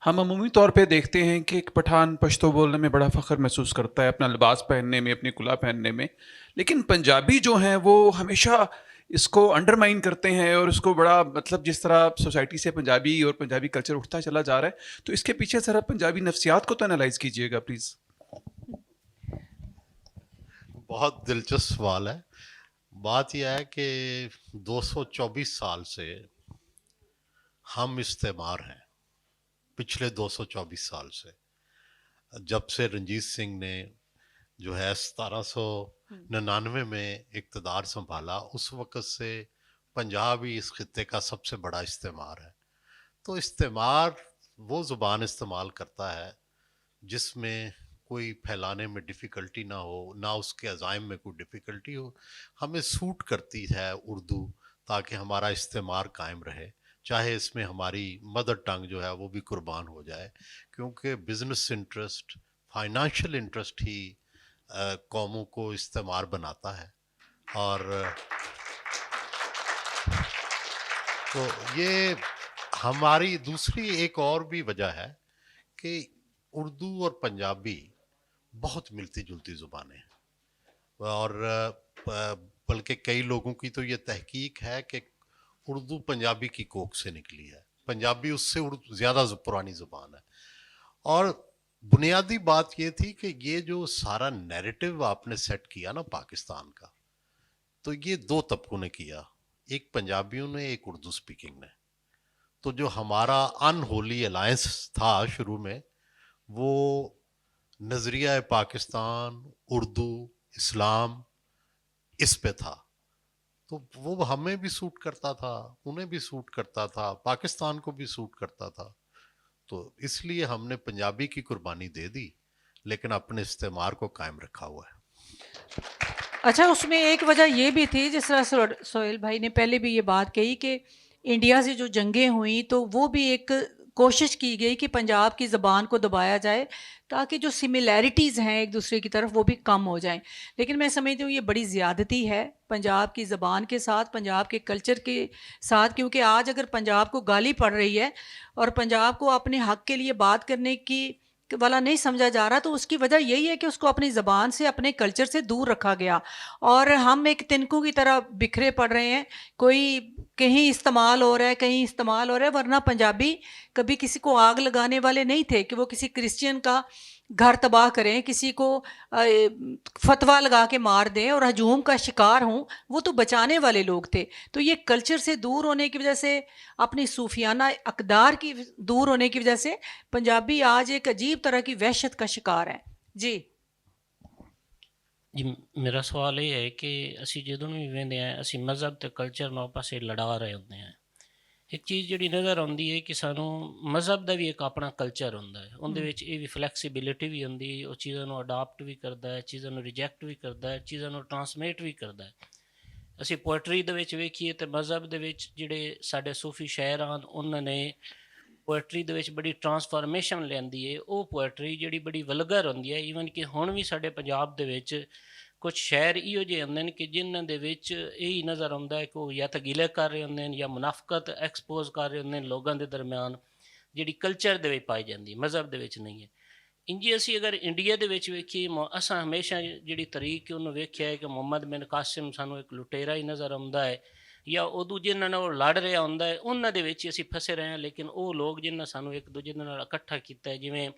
ہم عمومی طور پہ دیکھتے ہیں کہ ایک پٹھان پشتو بولنے میں بڑا فخر محسوس کرتا ہے, اپنا لباس پہننے میں, اپنی کلا پہننے میں, لیکن پنجابی جو ہیں وہ ہمیشہ اس کو انڈرمائن کرتے ہیں اور اس کو بڑا مطلب جس طرح سوسائٹی سے پنجابی اور پنجابی کلچر اٹھتا چلا جا رہا ہے, تو اس کے پیچھے ذرا پنجابی نفسیات کو تو انالائز کیجیے گا پلیز. بہت دلچسپ سوال ہے. بات یہ ہے کہ 224 سال سے ہم استعمار ہیں, پچھلے 224 سال سے, جب سے رنجیت سنگھ نے جو ہے 1799 میں اقتدار سنبھالا, اس وقت سے پنجاب ہی اس خطے کا سب سے بڑا استعمار ہے. تو استعمار وہ زبان استعمال کرتا ہے جس میں کوئی پھیلانے میں ڈیفیکلٹی نہ ہو, نہ اس کے عزائم میں کوئی ڈیفیکلٹی ہو. ہمیں سوٹ کرتی ہے اردو تاکہ ہمارا استعمار قائم رہے, چاہے اس میں ہماری مدر ٹنگ جو ہے وہ بھی قربان ہو جائے, کیونکہ بزنس انٹرسٹ, فائنانشیل انٹرسٹ ہی قوموں کو استعمار بناتا ہے. اور تو یہ ہماری دوسری ایک اور بھی وجہ ہے کہ اردو اور پنجابی بہت ملتی جلتی زبانیں ہیں, اور بلکہ کئی لوگوں کی تو یہ تحقیق ہے کہ اردو پنجابی کی کوکھ سے نکلی ہے, پنجابی اس سے زیادہ پرانی زبان ہے. اور بنیادی بات یہ تھی کہ یہ جو سارا نیریٹو آپ نے سیٹ کیا نا پاکستان کا, تو یہ دو طبقوں نے کیا, ایک پنجابیوں نے, ایک اردو سپیکنگ نے. تو جو ہمارا ان ہولی الائنس تھا شروع میں, وہ نظریہ پاکستان, اردو, اسلام, اس پہ تھا. تو وہ ہمیں بھی سوٹ کرتا تھا, انہیں بھی سوٹ کرتا تھا, پاکستان کو بھی سوٹ کرتا تھا. تو اس لیے ہم نے پنجابی کی قربانی دے دی, لیکن اپنے استعمار کو قائم رکھا ہوا ہے. اچھا, اس میں ایک وجہ یہ بھی تھی, جس طرح سہیل بھائی نے پہلے بھی یہ بات کہی کہ انڈیا سے جو جنگیں ہوئیں تو وہ بھی ایک کوشش کی گئی کہ پنجاب کی زبان کو دبایا جائے تاکہ جو سملیرٹیز ہیں ایک دوسرے کی طرف وہ بھی کم ہو جائیں. لیکن میں سمجھتی ہوں یہ بڑی زیادتی ہے پنجاب کی زبان کے ساتھ, پنجاب کے کلچر کے ساتھ, کیونکہ آج اگر پنجاب کو گالی پڑ رہی ہے اور پنجاب کو اپنے حق کے لیے بات کرنے کی والا نہیں سمجھا جا رہا, تو اس کی وجہ یہی ہے کہ اس کو اپنی زبان سے, اپنے کلچر سے دور رکھا گیا, اور ہم ایک تنکوں کی طرح بکھرے پڑ رہے ہیں. کوئی کہیں استعمال ہو رہا ہے, کہیں استعمال ہو رہا ہے, ورنہ پنجابی کبھی کسی کو آگ لگانے والے نہیں تھے کہ وہ کسی کرسچین کا گھر تباہ کریں, کسی کو فتویٰ لگا کے مار دیں اور ہجوم کا شکار ہوں. وہ تو بچانے والے لوگ تھے. تو یہ کلچر سے دور ہونے کی وجہ سے, اپنی صوفیانہ اقدار کی دور ہونے کی وجہ سے پنجابی آج ایک عجیب طرح کی وحشت کا شکار ہے. جی میرا سوال یہ ہے کہ اسی جدوں بھی وہدے ہیں, اسی مذہب تے کلچر نو پاسے لڑا رہے ہوتے ہیں. ایک چیز جڑی نظر آتی ہے کہ سانوں مذہب دا بھی ایک اپنا کلچر ہوندا ہے, اندے وچ یہ بھی فلیکسیبلٹی بھی ہوندی ہے, وہ چیزاں نو اڈاپٹ بھی کردا ہے, چیزاں نو ریجیکٹ بھی کردا ہے, چیزاں نو ٹرانسمیٹ بھی کردا ہے. اسی پوئٹری دے وچ ویکھیے تے مذہب دے وچ جڑے ساڈے صوفی شاعران انہاں نے پوئٹری دے وچ بڑی ٹرانسفارمیشن لیندی ہے. وہ پوئٹری جڑی بڑی ولگر ہوندی ہے, ایون کہ ہن بھی ساڈے پنجاب دے وچ ਕੁਝ ਸ਼ਾਇਰ ਇਹੋ ਜਿਹੇ ਹੁੰਦੇ ਨੇ ਕਿ ਜਿਨ੍ਹਾਂ ਦੇ ਵਿੱਚ ਇਹ ਹੀ ਨਜ਼ਰ ਆਉਂਦਾ ਹੈ ਕਿ ਉਹ ਜਾਂ ਤਾਂ ਗਿਲੇ ਕਰ ਰਹੇ ਹੁੰਦੇ ਨੇ ਜਾਂ ਮੁਨਾਫਕਤ ਐਕਸਪੋਜ਼ ਕਰ ਰਹੇ ਹੁੰਦੇ ਨੇ ਲੋਕਾਂ ਦੇ ਦਰਮਿਆਨ, ਜਿਹੜੀ ਕਲਚਰ ਦੇ ਵਿੱਚ ਪਾਈ ਜਾਂਦੀ, ਮਜ਼ਹਬ ਦੇ ਵਿੱਚ ਨਹੀਂ ਹੈ। ਇੰਜੀ ਅਸੀਂ ਅਗਰ ਇੰਡੀਆ ਦੇ ਵਿੱਚ ਵੇਖੀਏ, ਅਸਾਂ ਹਮੇਸ਼ਾ ਜਿਹੜੀ ਤਰੀਕ ਉਹਨੂੰ ਵੇਖਿਆ ਹੈ ਕਿ ਮੁਹੰਮਦ ਬਿਨ ਕਾਸਿਮ ਸਾਨੂੰ ਇੱਕ ਲੁਟੇਰਾ ਹੀ ਨਜ਼ਰ ਆਉਂਦਾ ਹੈ, ਜਾਂ ਉਹ ਦੂਜੇ ਨਾਲ ਉਹ ਲੜ ਰਿਹਾ ਹੁੰਦਾ ਹੈ, ਉਹਨਾਂ ਦੇ ਵਿੱਚ ਹੀ ਅਸੀਂ ਫਸੇ ਰਹੇ ਹਾਂ। ਲੇਕਿਨ ਉਹ ਲੋਕ ਜਿਨ੍ਹਾਂ ਸਾਨੂੰ ਇੱਕ ਦੂਜੇ ਦੇ ਨਾਲ ਇਕੱਠਾ ਕੀਤਾ ਹੈ, ਜਿਵੇਂ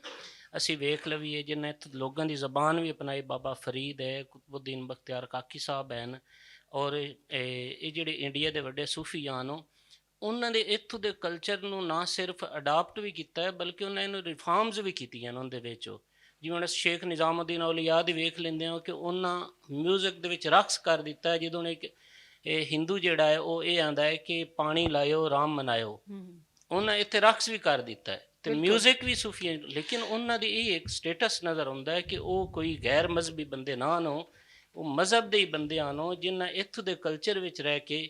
ਅਸੀਂ ਵੇਖ ਲਵੀਏ ਜਿਨ੍ਹਾਂ ਇੱਥੇ ਲੋਕਾਂ ਦੀ ਜ਼ਬਾਨ ਵੀ ਅਪਣਾਈ, ਬਾਬਾ ਫਰੀਦ ਹੈ, ਕੁਤਬੁੱਦੀਨ ਬਖਤਿਆਰ ਕਾਕੀ ਸਾਹਿਬ ਹਨ, ਔਰ ਇਹ ਜਿਹੜੇ ਇੰਡੀਆ ਦੇ ਵੱਡੇ ਸੂਫੀਆਨ ਹੋ, ਉਹਨਾਂ ਦੇ ਇੱਥੋਂ ਦੇ ਕਲਚਰ ਨੂੰ ਨਾ ਸਿਰਫ ਅਡਾਪਟ ਵੀ ਕੀਤਾ ਹੈ ਬਲਕਿ ਉਹਨਾਂ ਇਹਨੂੰ ਰਿਫਾਰਮਸ ਵੀ ਕੀਤੀਆਂ ਨੇ ਉਹਦੇ ਵਿੱਚ। ਉਹ ਜਿਵੇਂ ਹੁਣ ਸ਼ੇਖ ਨਿਜ਼ਾਮੁਦੀਨ ਔਲੀਆ ਦੀ ਵੇਖ ਲੈਂਦੇ ਹੋ ਕਿ ਉਹਨਾਂ ਮਿਊਜ਼ਿਕ ਦੇ ਵਿੱਚ ਰਕਸ ਕਰ ਦਿੱਤਾ ਹੈ। ਜਦੋਂ ਇੱਕ ਹਿੰਦੂ ਜਿਹੜਾ ਹੈ ਉਹ ਇਹ ਆਂਦਾ ਹੈ ਕਿ ਪਾਣੀ ਲਾਇਓ ਰਾਮ ਮਨਾਇਓ, ਉਹਨਾਂ ਇੱਥੇ ਰਕਸ ਵੀ ਕਰ ਦਿੱਤਾ ਹੈ ਤੇ ਮਿਊਜ਼ਿਕ ਵੀ ਸੂਫੀ ਹੈ। ਲੇਕਿਨ ਉਹਨਾਂ ਦੀ ਇਹ ਇੱਕ ਸਟੇਟਸ ਨਜ਼ਰ ਆਉਂਦਾ ਹੈ ਕਿ ਉਹ ਕੋਈ ਗੈਰ ਮਜ਼ਹਬੀ ਬੰਦੇ ਨਾ ਹੋ, ਉਹ ਮਜ਼ਹਬ ਦੇ ਹੀ ਬੰਦੇ ਆਨੋ ਜਿਨ੍ਹਾਂ ਇੱਥੋਂ ਦੇ ਕਲਚਰ ਵਿੱਚ ਰਹਿ ਕੇ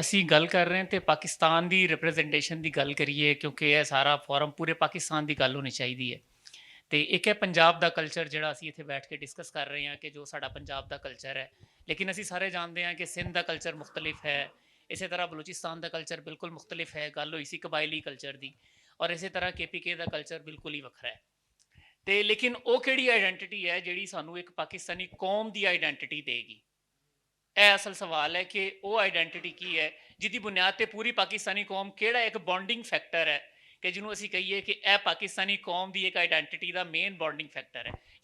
ਅਸੀਂ ਗੱਲ ਕਰ ਰਹੇ ਹਾਂ ਤੇ ਪਾਕਿਸਤਾਨ ਦੀ ਰਿਪਰੈਜ਼ੈਂਟੇਸ਼ਨ ਦੀ ਗੱਲ ਕਰੀਏ, ਕਿਉਂਕਿ ਇਹ ਸਾਰਾ ਫੋਰਮ ਪੂਰੇ ਪਾਕਿਸਤਾਨ ਦੀ ਗੱਲ ਹੋਣੀ ਚਾਹੀਦੀ ਹੈ। ਤੇ ਇੱਕ ਹੈ ਪੰਜਾਬ ਦਾ ਕਲਚਰ ਜਿਹੜਾ ਅਸੀਂ ਇੱਥੇ ਬੈਠ ਕੇ ਡਿਸਕਸ ਕਰ ਰਹੇ ਹਾਂ ਕਿ ਜੋ ਸਾਡਾ ਪੰਜਾਬ ਦਾ ਕਲਚਰ ਹੈ, ਲੇਕਿਨ ਅਸੀਂ ਸਾਰੇ ਜਾਣਦੇ ਹਾਂ ਕਿ ਸਿੰਧ ਦਾ ਕਲਚਰ ਮੁਖਤਲਿਫ ਹੈ, ਇਸੇ ਤਰ੍ਹਾਂ ਬਲੂਚਿਸਤਾਨ ਦਾ ਕਲਚਰ ਬਿਲਕੁਲ ਮੁਖਤਲਿਫ ਹੈ। ਗੱਲ ਹੋਈ ਸੀ ਕਬਾਇਲੀ ਕਲਚਰ ਦੀ, ਔਰ ਇਸੇ ਤਰ੍ਹਾਂ KPK ਦਾ ਕਲਚਰ ਬਿਲਕੁਲ ਹੀ ਵੱਖਰਾ ਹੈ। ਤੇ ਲੇਕਿਨ ਉਹ ਕਿਹੜੀ ਆਈਡੈਂਟੀਟੀ ਹੈ ਜਿਹੜੀ ਸਾਨੂੰ ਇੱਕ ਪਾਕਿਸਤਾਨੀ ਕੌਮ ਦੀ ਆਈਡੈਂਟੀਟੀ ਦੇਗੀ? ਇਹ ਅਸਲ ਸਵਾਲ ਹੈ ਕਿ ਉਹ ਆਈਡੈਂਟੀਟੀ ਕੀ ਹੈ ਜਿਹਦੀ ਬੁਨਿਆਦ ਤੇ ਪੂਰੀ ਪਾਕਿਸਤਾਨੀ ਕੌਮ, ਕਿਹੜਾ ਇੱਕ ਬੌਂਡਿੰਗ ਫੈਕਟਰ ਹੈ ਕਿ ਜਿਹਨੂੰ ਅਸੀਂ ਕਹੀਏ ਕਿ ਇਹ ਪਾਕਿਸਤਾਨੀ ਕੌਮ ਦੀ ਇੱਕ ਆਈਡੈਂਟੀਟੀ ਦਾ ਮੇਨ ਬੌਂਡਿੰਗ ਫੈਕਟਰ ਹੈ।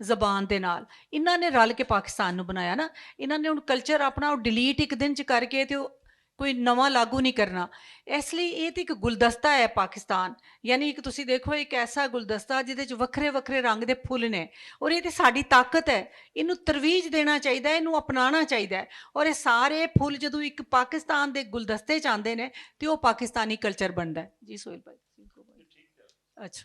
ਜ਼ਬਾਨ ਦੇ ਨਾਲ। ਇਹਨਾਂ ਨੇ ਰਲ ਕੇ ਪਾਕਿਸਤਾਨ ਨੂੰ ਬਣਾਇਆ ਨਾ। ਇਹਨਾਂ ਨੇ ਹੁਣ ਕਲਚਰ ਆਪਣਾ ਉਹ ਡਿਲੀਟ ਇੱਕ ਦਿਨ 'ਚ ਕਰਕੇ ਤੇ ਉਹ ਕੋਈ ਨਵਾਂ ਲਾਗੂ ਨਹੀਂ ਕਰਨਾ। ਇਸ ਲਈ ਇਹ ਤਾਂ ਇੱਕ ਗੁਲਦਸਤਾ ਹੈ ਪਾਕਿਸਤਾਨ, ਯਾਨੀ ਇੱਕ ਤੁਸੀਂ ਦੇਖੋ ਇੱਕ ਐਸਾ ਗੁਲਦਸਤਾ ਜਿਹਦੇ 'ਚ ਵੱਖਰੇ ਵੱਖਰੇ ਰੰਗ ਦੇ ਫੁੱਲ ਨੇ, ਔਰ ਇਹ ਤਾਂ ਸਾਡੀ ਤਾਕਤ ਹੈ। ਇਹਨੂੰ ਤਰਵੀਜ ਦੇਣਾ ਚਾਹੀਦਾ, ਇਹਨੂੰ ਅਪਣਾਉਣਾ ਚਾਹੀਦਾ ਹੈ। ਔਰ ਇਹ ਸਾਰੇ ਫੁੱਲ ਜਦੋਂ ਇੱਕ ਪਾਕਿਸਤਾਨ ਦੇ ਗੁਲਦਸਤੇ 'ਚ ਆਉਂਦੇ ਨੇ ਤੇ ਉਹ ਪਾਕਿਸਤਾਨੀ ਕਲਚਰ ਬਣਦਾ ਹੈ। ਜੀ ਸੋਹਿਲ ਭਾਈ। ਅੱਛਾ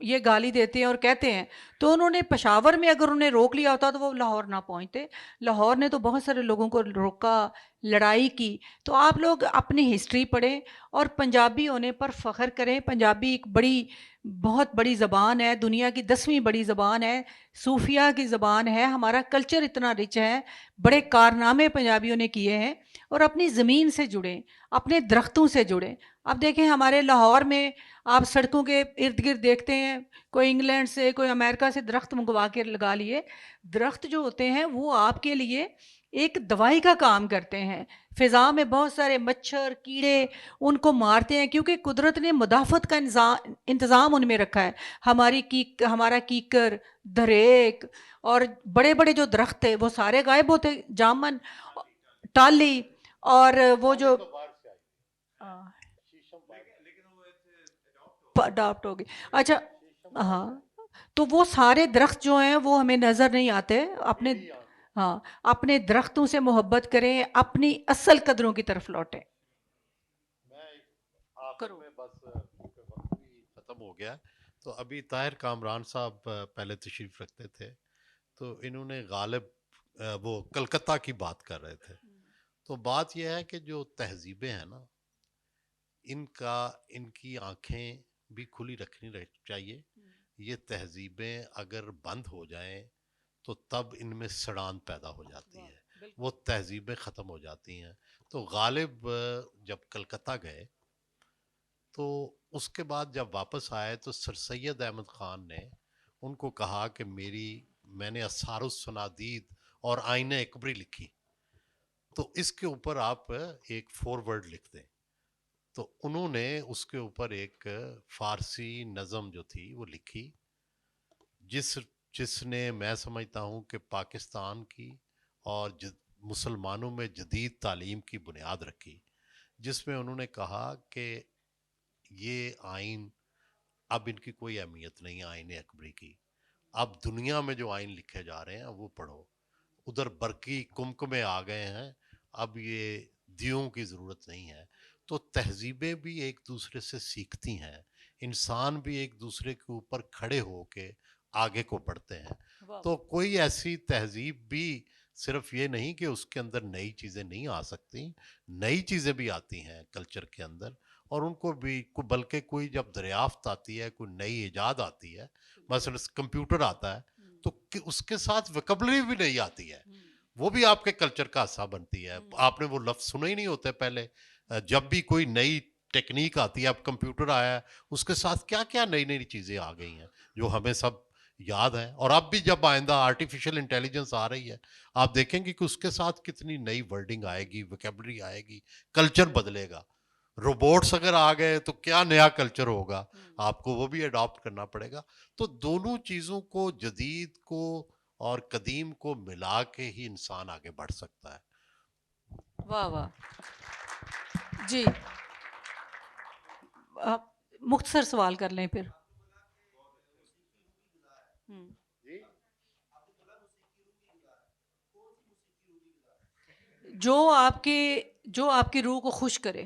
یہ گالی دیتے ہیں اور کہتے ہیں. تو انہوں نے پشاور میں اگر انہیں روک لیا ہوتا تو وہ لاہور نہ پہنچتے. لاہور نے تو بہت سارے لوگوں کو روکا, لڑائی کی. تو آپ لوگ اپنی ہسٹری پڑھیں اور پنجابی ہونے پر فخر کریں. پنجابی ایک بہت بڑی زبان ہے, دنیا کی 10ویں بڑی زبان ہے, صوفیہ کی زبان ہے. ہمارا کلچر اتنا رچ ہے, بڑے کارنامے پنجابیوں نے کیے ہیں. اور اپنی زمین سے جڑیں, اپنے درختوں سے جڑیں. اب دیکھیں ہمارے لاہور میں آپ سڑکوں کے ارد گرد دیکھتے ہیں, کوئی انگلینڈ سے کوئی امریکہ سے درخت منگوا کے لگا لیے. درخت جو ہوتے ہیں وہ آپ کے لیے ایک دوائی کا کام کرتے ہیں. فضا میں بہت سارے مچھر کیڑے ان کو مارتے ہیں کیونکہ قدرت نے مدافعت کا انتظام ان میں رکھا ہے. ہمارا کیکر, دھریک اور بڑے بڑے جو درخت تھے وہ سارے غائب ہوتے, جامن, ٹالی اور وہ جو اڈاپٹ ہو گئی. اچھا ہاں, تو وہ سارے درخت جو ہیں وہ ہمیں نظر نہیں آتے. اپنے درختوں سے محبت کریں, اپنی اصل قدروں کی طرف لوٹیں. آخر میں بس وقت بھی ختم ہو گیا, تو ابھی طاہر کامران صاحب پہلے تشریف رکھتے تھے, تو انہوں نے غالب وہ کلکتہ کی بات کر رہے تھے. تو بات یہ ہے کہ جو تہذیبیں ہیں نا, ان کی آنکھیں بھی کھلی رکھنی چاہیے. یہ تہذیبیں اگر بند ہو جائیں تو تب ان میں سڑان پیدا ہو جاتی ہے, وہ تہذیبیں ختم ہو جاتی ہیں. تو غالب جب کلکتہ گئے تو اس کے بعد جب واپس آئے تو سر سید احمد خان نے ان کو کہا کہ میں نے اسرار الصنادید اور آئین اکبری لکھی, تو اس کے اوپر آپ ایک فورورڈ لکھ دیں. تو انہوں نے اس کے اوپر ایک فارسی نظم جو تھی وہ لکھی, جس نے میں سمجھتا ہوں کہ پاکستان کی اور مسلمانوں میں جدید تعلیم کی بنیاد رکھی, جس میں انہوں نے کہا کہ یہ آئین اب ان کی کوئی اہمیت نہیں ہے آئین اکبری کی. اب دنیا میں جو آئین لکھے جا رہے ہیں وہ پڑھو, ادھر برقی کمکمے آ گئے ہیں, اب یہ دیوں کی ضرورت نہیں ہے. تو تہذیبیں بھی ایک دوسرے سے سیکھتی ہیں, انسان بھی ایک دوسرے کے اوپر کھڑے ہو کے آگے کو بڑھتے ہیں. تو کوئی ایسی تہذیب بھی صرف یہ نہیں کہ اس کے اندر نئی چیزیں نہیں آ سکتی, نئی چیزیں بھی آتی ہیں کلچر کے اندر, اور ان کو بھی بلکہ کوئی جب دریافت آتی ہے, کوئی نئی ایجاد آتی ہے, مثلا کمپیوٹر آتا ہے تو اس کے ساتھ ویکیبلری بھی نہیں آتی ہے, وہ بھی آپ کے کلچر کا حصہ بنتی ہے. آپ نے وہ لفظ سنے ہی نہیں ہوتے پہلے. جب بھی کوئی نئی ٹیکنیک آتی ہے, اب کمپیوٹر آیا ہے, اس کے ساتھ کیا کیا نئی نئی چیزیں آ گئی ہیں جو ہمیں سب یاد ہے. اور اب بھی جب آئندہ آرٹیفیشل انٹیلیجنس آ رہی ہے, آپ دیکھیں گے کہ اس کے ساتھ کتنی نئی ورڈنگ آئے گی, ویکیبلری آئے گی, کلچر بدلے گا. روبوٹس اگر آ گئے تو کیا نیا کلچر ہوگا, آپ کو وہ بھی اڈاپٹ کرنا پڑے گا. تو دونوں چیزوں کو, جدید کو اور قدیم کو ملا کے ہی انسان آگے بڑھ سکتا ہے. واہ واہ جی, آپ مختصر سوال کر لیں پھر. جو آپ کی روح کو خوش کرے,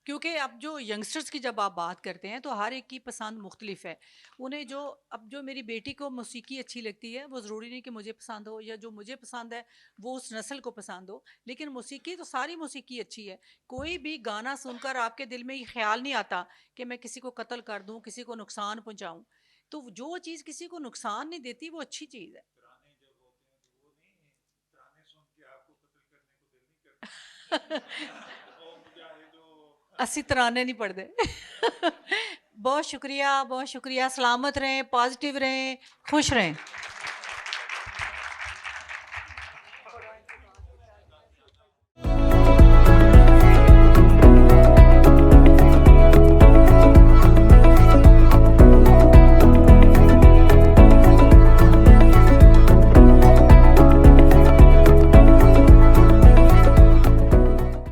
کیونکہ اب جو ینگسٹرز کی جب آپ بات کرتے ہیں تو ہر ایک کی پسند مختلف ہے. انہیں جو میری بیٹی کو موسیقی اچھی لگتی ہے وہ ضروری نہیں کہ مجھے پسند ہو, یا جو مجھے پسند ہے وہ اس نسل کو پسند ہو. لیکن موسیقی تو ساری موسیقی اچھی ہے. کوئی بھی گانا سن کر آپ کے دل میں یہ خیال نہیں آتا کہ میں کسی کو قتل کر دوں, کسی کو نقصان پہنچاؤں. تو جو چیز کسی کو نقصان نہیں دیتی وہ اچھی چیز ہے. اسی ترانے نہیں پڑھتے. بہت شکریہ, بہت شکریہ. سلامت رہیں, پازیٹیو رہیں, خوش رہیں.